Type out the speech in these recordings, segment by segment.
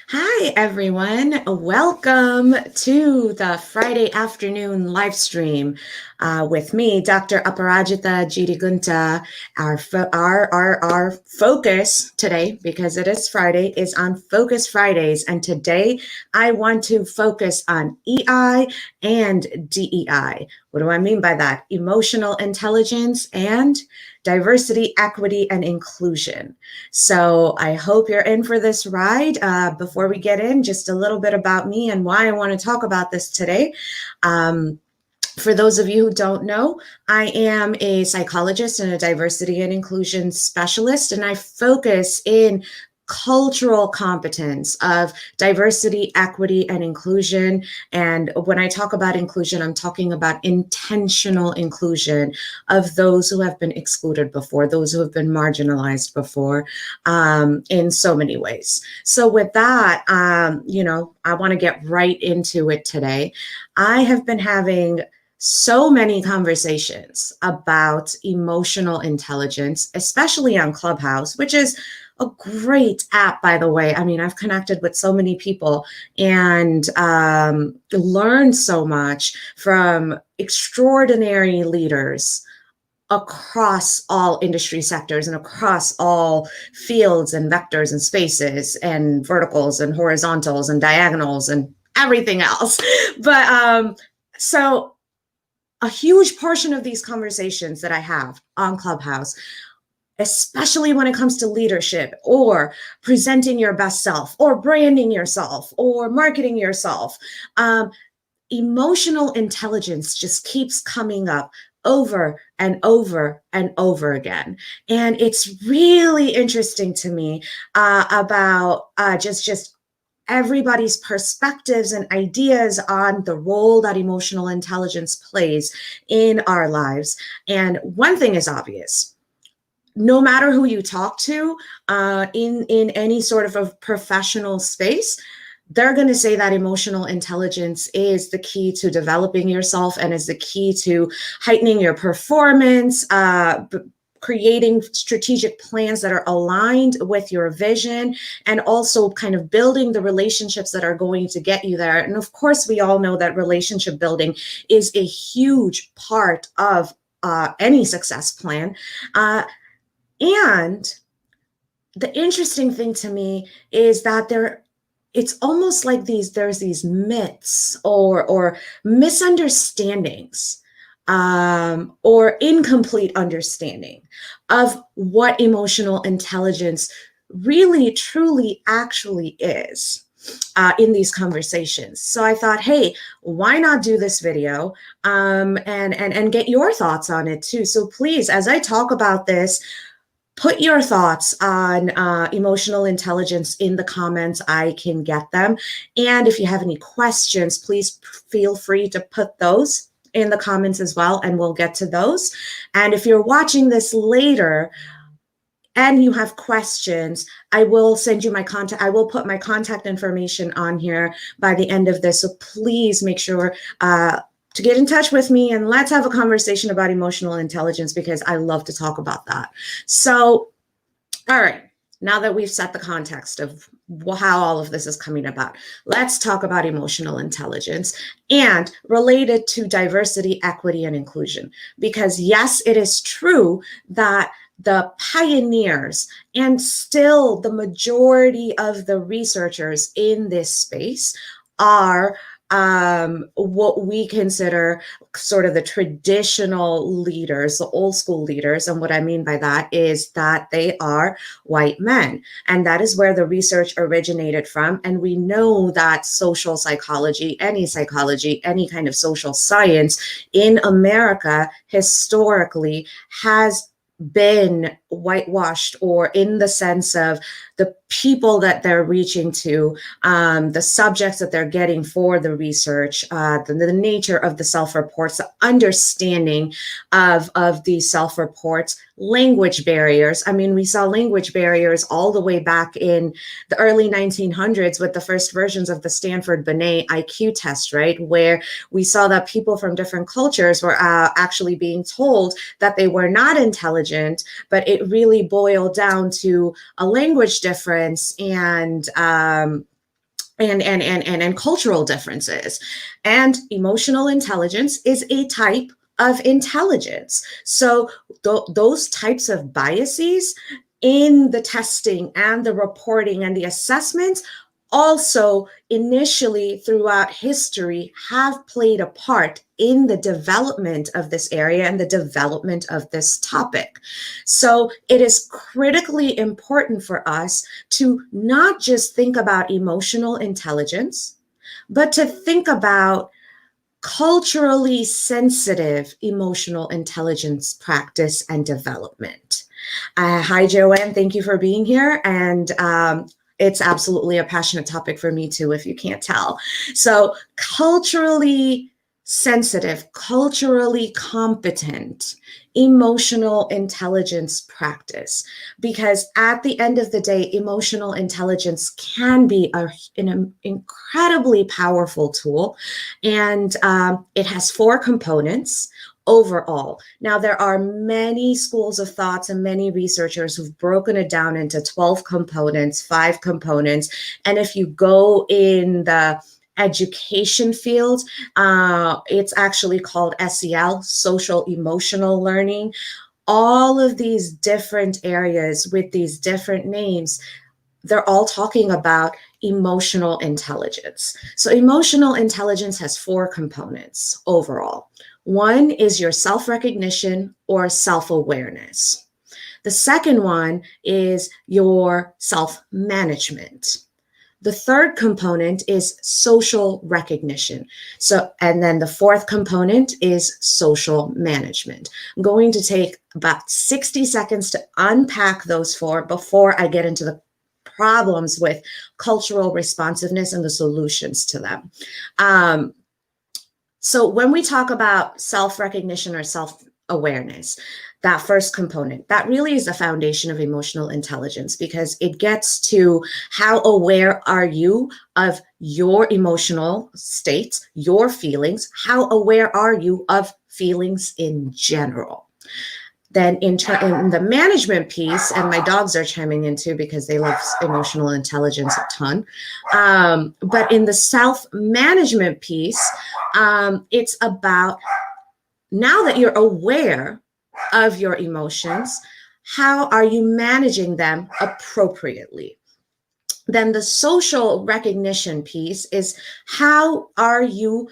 Hi, everyone. Welcome to the Friday afternoon live stream with me, Dr. Aparajita Jirigunta. Our focus today, because it is Friday, is on Focus Fridays. And today I want to focus on EI and DEI. What do I mean by that? Emotional intelligence and diversity, equity, and inclusion. So I hope you're in for this ride. Before we get in, just a little bit about me and why I want to talk about this today. For those of you who don't know, I am a psychologist and a diversity and inclusion specialist, and I focus in cultural competence of diversity, equity, and inclusion. And when I talk about inclusion, I'm talking about intentional inclusion of those who have been excluded before, those who have been marginalized before, in so many ways. So with that, I want to get right into it today. I have been having so many conversations about emotional intelligence, especially on Clubhouse, which is a great app, by the way. I mean, I've connected with so many people and learned so much from extraordinary leaders across all industry sectors and across all fields and vectors and spaces and verticals and horizontals and diagonals and everything else. But so a huge portion of these conversations that I have on Clubhouse, especially when it comes to leadership or presenting your best self or branding yourself or marketing yourself, emotional intelligence just keeps coming up over and over and over again. And it's really interesting to me about just everybody's perspectives and ideas on the role that emotional intelligence plays in our lives. And one thing is obvious. No matter who you talk to in any sort of a professional space, they're going to say that emotional intelligence is the key to developing yourself and is the key to heightening your performance, creating strategic plans that are aligned with your vision, and also kind of building the relationships that are going to get you there. And of course, we all know that relationship building is a huge part of any success plan. And the interesting thing to me is that it's almost like there's these myths or misunderstandings or incomplete understanding of what emotional intelligence really, truly, actually is in these conversations. So I thought, hey, why not do this video and get your thoughts on it too? So please, as I talk about this, put your thoughts on emotional intelligence in the comments. I can get them. And if you have any questions, please feel free to put those in the comments as well, and we'll get to those. And if you're watching this later and you have questions, I will send you my contact. I will put my contact information on here by the end of this. So please make sure to get in touch with me and let's have a conversation about emotional intelligence, because I love to talk about that. So, all right, now that we've set the context of how all of this is coming about, let's talk about emotional intelligence and related to diversity, equity, and inclusion. Because yes, it is true that the pioneers and still the majority of the researchers in this space are what we consider sort of the traditional leaders, the old school leaders. And what I mean by that is that they are white men. And that is where the research originated from. And we know that social psychology, any kind of social science in America historically has been whitewashed, or in the sense of the people that they're reaching to, the subjects that they're getting for the research, the nature of the self-reports, the understanding of these self-reports, language barriers. I mean, we saw language barriers all the way back in the early 1900s with the first versions of the Stanford Binet IQ test, right? Where we saw that people from different cultures were actually being told that they were not intelligent, but it really boiled down to a language difference and and cultural differences. And emotional intelligence is a type of intelligence. So those types of biases in the testing and the reporting and the assessments also initially throughout history have played a part in the development of this area and the development of this topic. So it is critically important for us to not just think about emotional intelligence, but to think about culturally sensitive emotional intelligence practice and development. Hi, Joanne. Thank you for being here. And it's absolutely a passionate topic for me too, if you can't tell. So culturally sensitive, culturally competent emotional intelligence practice, because at the end of the day, emotional intelligence can be an incredibly powerful tool, and it has 4 components overall. Now, there are many schools of thoughts and many researchers who've broken it down into 12 components, 5 components. And if you go in the education field, it's actually called SEL, social emotional learning. All of these different areas with these different names, they're all talking about emotional intelligence. So emotional intelligence has 4 components overall. One is your self-recognition or self-awareness. The second one is your self-management. The third component is social recognition. And then the fourth component is social management. I'm going to take about 60 seconds to unpack those 4 before I get into the problems with cultural responsiveness and the solutions to them. So when we talk about self-recognition or self-awareness, that first component, that really is the foundation of emotional intelligence, because it gets to how aware are you of your emotional states, your feelings, how aware are you of feelings in general. Then in the management piece, and my dogs are chiming in too because they love emotional intelligence a ton. But in the self-management piece, it's about, now that you're aware of your emotions, how are you managing them appropriately? Then the social recognition piece is, how are you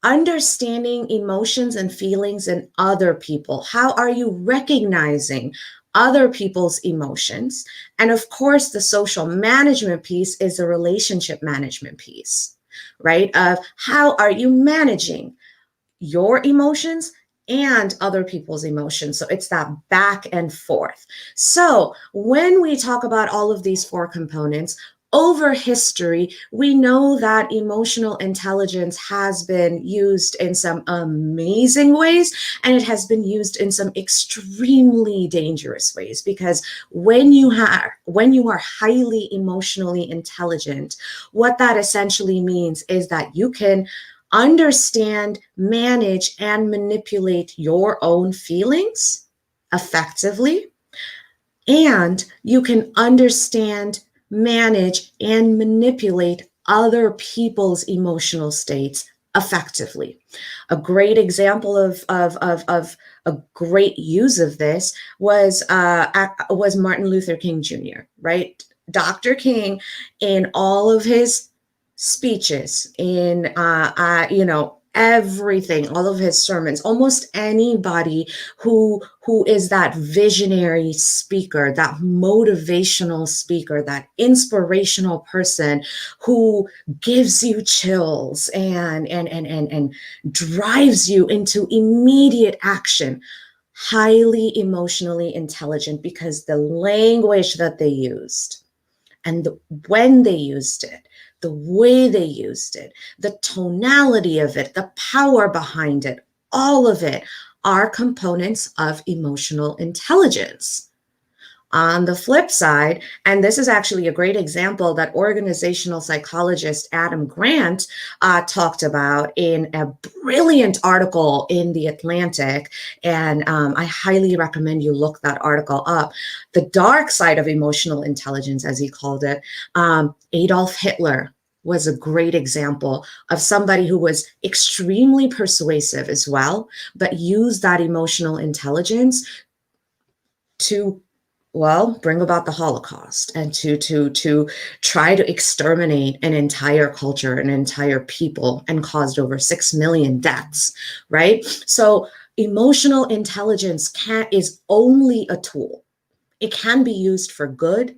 understanding emotions and feelings in other people? How are you recognizing other people's emotions? And of course, the social management piece is the relationship management piece, right? Of how are you managing your emotions and other people's emotions. So it's that back and forth. So when we talk about all of these 4 components, over history, we know that emotional intelligence has been used in some amazing ways, and it has been used in some extremely dangerous ways, because when you are highly emotionally intelligent, what that essentially means is that you can understand, manage, and manipulate your own feelings effectively, and you can understand, manage, and manipulate other people's emotional states effectively. A great example of a great use of this was Martin Luther King Jr., right? Dr. King, in all of his speeches, in everything, all of his sermons, almost anybody who is that visionary speaker, that motivational speaker, that inspirational person who gives you chills and drives you into immediate action, highly emotionally intelligent, because the language that they used and when they used it, the way they used it, the tonality of it, the power behind it, all of it are components of emotional intelligence. On the flip side, and this is actually a great example that organizational psychologist Adam Grant talked about in a brilliant article in The Atlantic, and I highly recommend you look that article up. The dark side of emotional intelligence, as he called it, Adolf Hitler was a great example of somebody who was extremely persuasive as well, but used that emotional intelligence to, well, bring about the Holocaust and to try to exterminate an entire culture, an entire people, and caused over 6 million deaths, right? So emotional intelligence is only a tool. It can be used for good,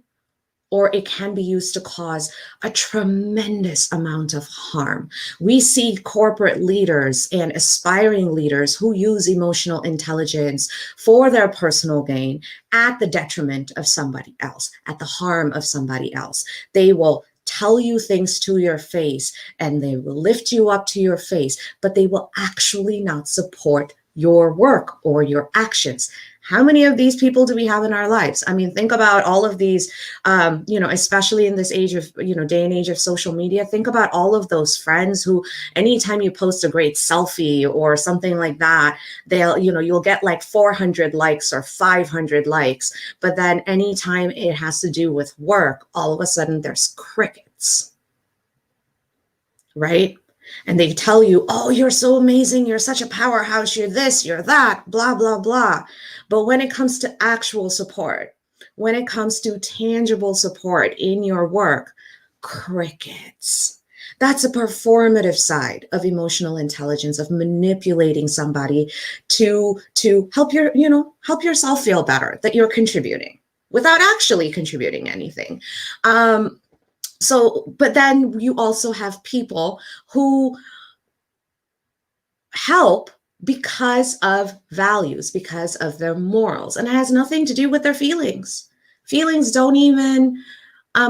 or it can be used to cause a tremendous amount of harm. We see corporate leaders and aspiring leaders who use emotional intelligence for their personal gain at the detriment of somebody else, at the harm of somebody else. They will tell you things to your face and they will lift you up to your face, but they will actually not support your work or your actions. How many of these people do we have in our lives? I mean, think about all of these, especially in this age of, day and age of social media. Think about all of those friends who, anytime you post a great selfie or something like that, you'll get like 400 likes or 500 likes. But then anytime it has to do with work, all of a sudden there's crickets, right? And they tell you, oh, you're so amazing, you're such a powerhouse, you're this, you're that, blah, blah, blah. But when it comes to actual support, when it comes to tangible support in your work, crickets. That's a performative side of emotional intelligence, of manipulating somebody to help help yourself feel better that you're contributing without actually contributing anything. But then you also have people who help because of values, because of their morals, and it has nothing to do with their feelings. Feelings don't even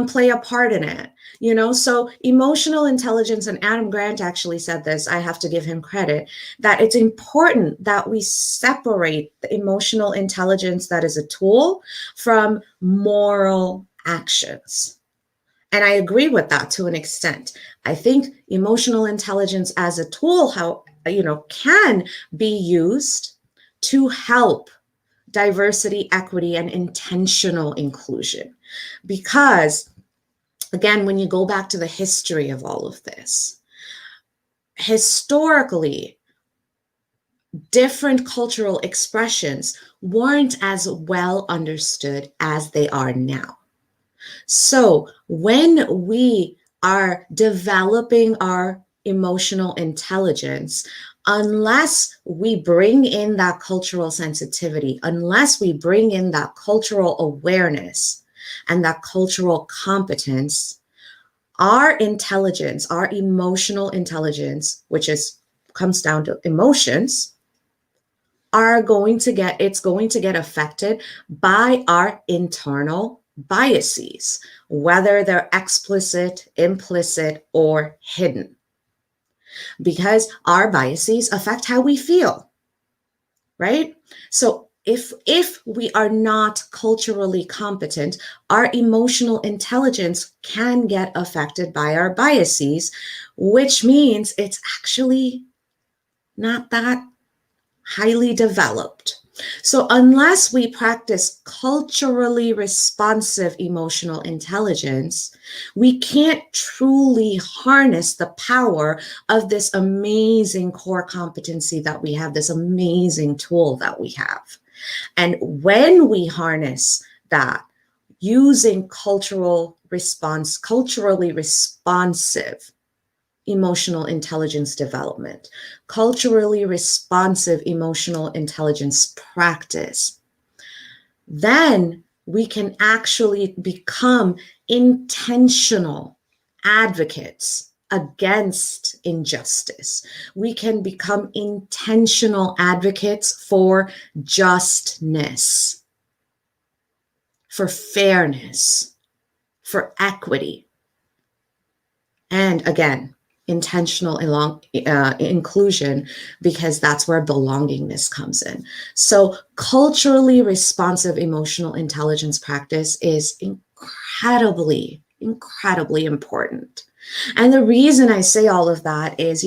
play a part in it, So emotional intelligence, and Adam Grant actually said this, I have to give him credit, that it's important that we separate the emotional intelligence that is a tool from moral actions. And I agree with that to an extent. I think emotional intelligence as a tool, can be used to help diversity, equity, and intentional inclusion. Because, again, when you go back to the history of all of this, historically, different cultural expressions weren't as well understood as they are now. So when we are developing our emotional intelligence, unless we bring in that cultural sensitivity, unless we bring in that cultural awareness and that cultural competence, our intelligence, our emotional intelligence, which comes down to emotions, it's going to get affected by our internal biases, whether they're explicit, implicit, or hidden. Because our biases affect how we feel, right? So if we are not culturally competent, our emotional intelligence can get affected by our biases, which means it's actually not that highly developed. So unless we practice culturally responsive emotional intelligence, we can't truly harness the power of this amazing core competency that we have, this amazing tool that we have. And when we harness that using culturally responsive emotional intelligence development, culturally responsive emotional intelligence practice, then we can actually become intentional advocates against injustice. We can become intentional advocates for justness, for fairness, for equity. And again, intentional inclusion, because that's where belongingness comes in. So culturally responsive emotional intelligence practice is incredibly incredibly important. And the reason I say all of that is,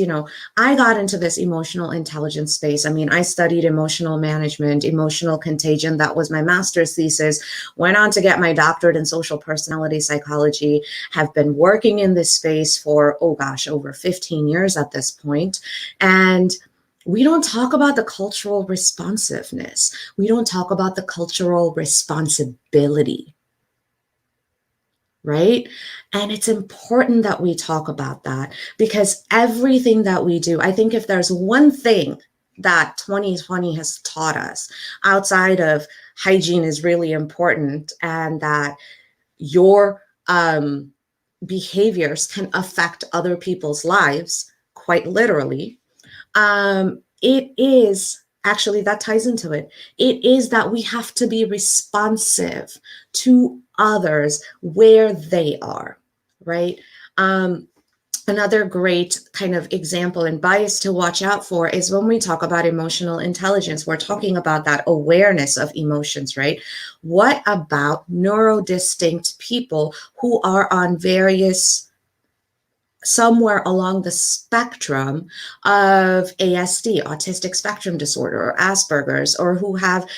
I got into this emotional intelligence space. I mean, I studied emotional management, emotional contagion. That was my master's thesis. Went on to get my doctorate in social personality psychology, have been working in this space for, over 15 years at this point. And we don't talk about the cultural responsiveness. We don't talk about the cultural responsibility, right? And it's important that we talk about that, because everything that we do, I think if there's one thing that 2020 has taught us outside of hygiene is really important, and that your behaviors can affect other people's lives, quite literally, it is actually, that ties into it. It is that we have to be responsive to others where they are, right? Another great kind of example and bias to watch out for is when we talk about emotional intelligence, we're talking about that awareness of emotions, right? What about neurodistinct people who are on somewhere along the spectrum of ASD, autistic spectrum disorder, or Asperger's, or who have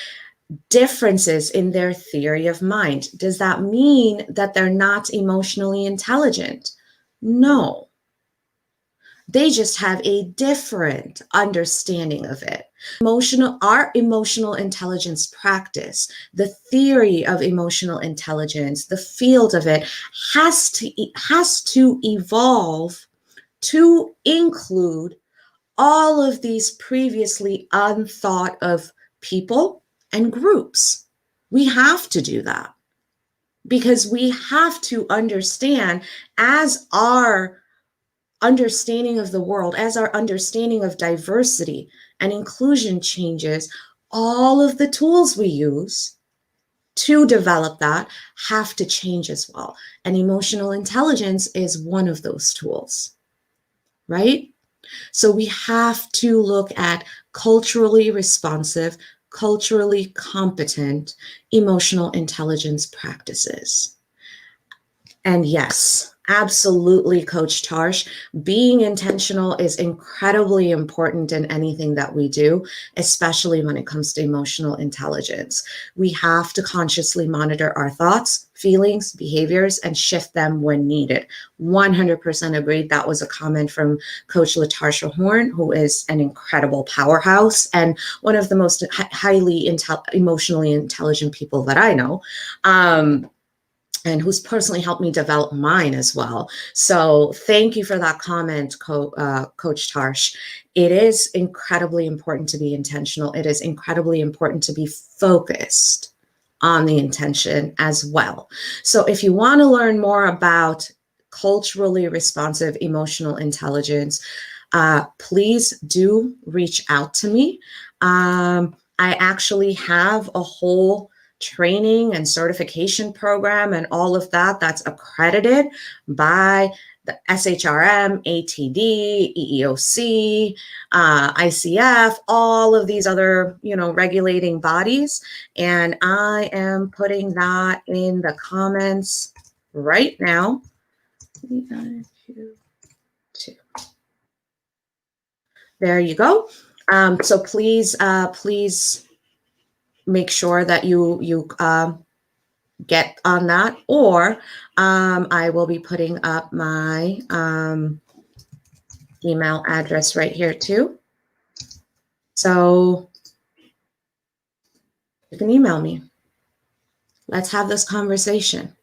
differences in their theory of mind? Does that mean that they're not emotionally intelligent? No. They just have a different understanding of it. Our emotional intelligence practice, the theory of emotional intelligence, the field of it has to evolve to include all of these previously unthought of people and groups. We have to do that, because we have to understand, as our understanding of the world, as our understanding of diversity and inclusion changes, all of the tools we use to develop that have to change as well. And emotional intelligence is one of those tools, right? So we have to look at culturally responsive, culturally competent emotional intelligence practices. And yes, absolutely, Coach Tarsh, being intentional is incredibly important in anything that we do, especially when it comes to emotional intelligence. We have to consciously monitor our thoughts, feelings, behaviors, and shift them when needed. 100% agreed. That was a comment from Coach Latarsha Horn, who is an incredible powerhouse and one of the most highly emotionally intelligent people that I know. And who's personally helped me develop mine as well. So thank you for that comment, Coach Tarsh. It is incredibly important to be intentional. It is incredibly important to be focused on the intention as well. So if you want to learn more about culturally responsive emotional intelligence, please do reach out to me. I actually have a whole training and certification program and all of that that's accredited by the SHRM, ATD, EEOC, ICF, all of these other, regulating bodies. And I am putting that in the comments right now. There you go. So please make sure that you get on that, or I will be putting up my email address right here too. So you can email me. Let's have this conversation.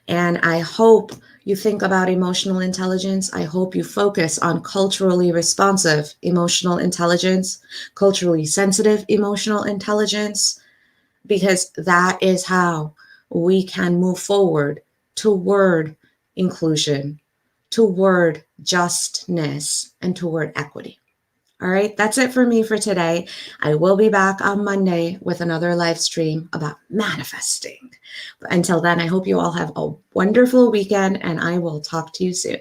And I hope you think about emotional intelligence. I hope you focus on culturally responsive emotional intelligence, culturally sensitive emotional intelligence, because that is how we can move forward toward inclusion, toward justness, and toward equity. All right, that's it for me for today. I will be back on Monday with another live stream about manifesting. But until then, I hope you all have a wonderful weekend, and I will talk to you soon.